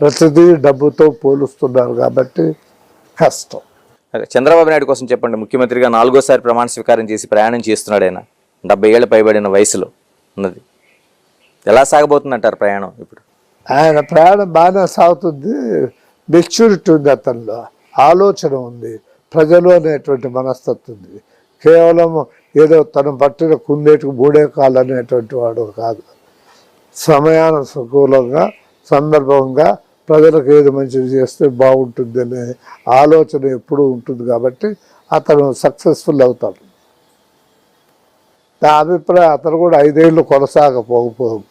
ప్రతిదీ డబ్బుతో పోలుస్తున్నారు కాబట్టి కష్టం. చంద్రబాబు నాయుడు కోసం చెప్పండి. ముఖ్యమంత్రిగా 4వ సారి ప్రమాణ స్వీకారం చేసి ప్రయాణం చేస్తున్నాడు. ఆయన 70 ఏళ్ల పైబడిన వయసులో ఉన్నది. ఎలా సాగబోతుందంటారు ప్రయాణం ఇప్పుడు? ఆయన ప్రయాణం బాగానే సాగుతుంది. మెచ్యూరిటీ ఉంది, అతనిలో ఆలోచన ఉంది, ప్రజలు అనేటువంటి మనస్తత్వం ఉంది. కేవలం ఏదో తను పట్టిన కుందేటికి మూడే కాళ్ళు అనేటువంటి వాడు కాదు. సమయానుకూలంగా సందర్భంగా ప్రజలకు ఏది మంచిది చేస్తే బాగుంటుంది అనే ఆలోచన ఎప్పుడూ ఉంటుంది కాబట్టి అతను సక్సెస్ఫుల్ అవుతాడు. నా అభిప్రాయం అతను కూడా 5 ఏళ్ళు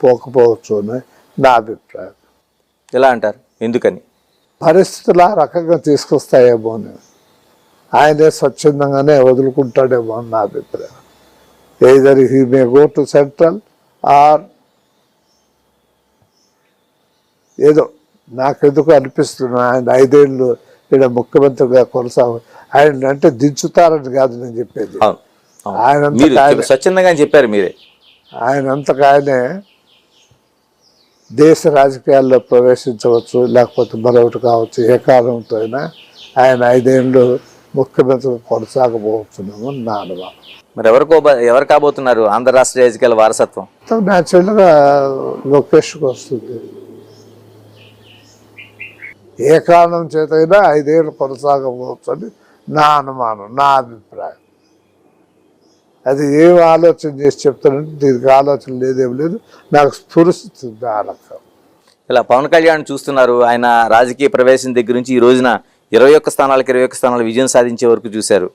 పోకపోవచ్చు అని నా అభిప్రాయం. ఎలా అంటారు? ఎందుకని? పరిస్థితులు ఆ రకంగా తీసుకొస్తాయేమో అని. ఆయనే స్వచ్ఛందంగానే వదులుకుంటాడేమో అని నా అభిప్రాయం. Either he may go to central or ఏదో నాకెందుకు అనిపిస్తుంది ఆయన 5 ఏళ్ళు ఇక్కడ ముఖ్యమంత్రిగా ఆయన అంటే దించుతారని కాదు నేను చెప్పేది. ఆయన స్వచ్ఛందంగా చెప్పారు మీరే. ఆయనంతకు ఆయనే దేశ రాజకీయాల్లో ప్రవేశించవచ్చు, లేకపోతే మరొకటి కావచ్చు. ఏ కారణంతో అయినా ఆయన 5 ఏళ్ళు ముఖ్యమంత్రిగా కొనసాగబోతున్నాము నా అనుభవం. మరి ఎవరు కాబోతున్నారు ఆంధ్ర రాష్ట్ర రాజకీయాల వారసత్వం? న్యాచురల్గా లోకేష్కి వస్తుంది. ఏ కారణం చేతైనా 5 ఏళ్ళు కొనసాగవచ్చు అని నా అనుమానం, నా అభిప్రాయం. అది ఏం ఆలోచన చేసి చెప్తానంటే దీనికి ఆలోచన లేదేం లేదు, నాకు స్ఫురిస్తుంది ఆ రకం. ఇలా పవన్ కళ్యాణ్ చూస్తున్నారు. ఆయన రాజకీయ ప్రవేశం దగ్గర నుంచి ఈ రోజున 21 స్థానాలకు 21 స్థానాలు విజయం సాధించే వరకు చూశారు.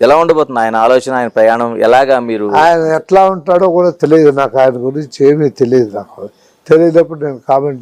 ఎలా ఉండబోతుంది ఆయన ఆలోచన, ఆయన ప్రయాణం? ఎలాగా మీరు ఆయన ఎట్లా ఉంటాడో కూడా తెలియదు నాకు. ఆయన గురించి ఏమీ తెలియదు. నాకు తెలియనప్పుడు నేను కామెంట్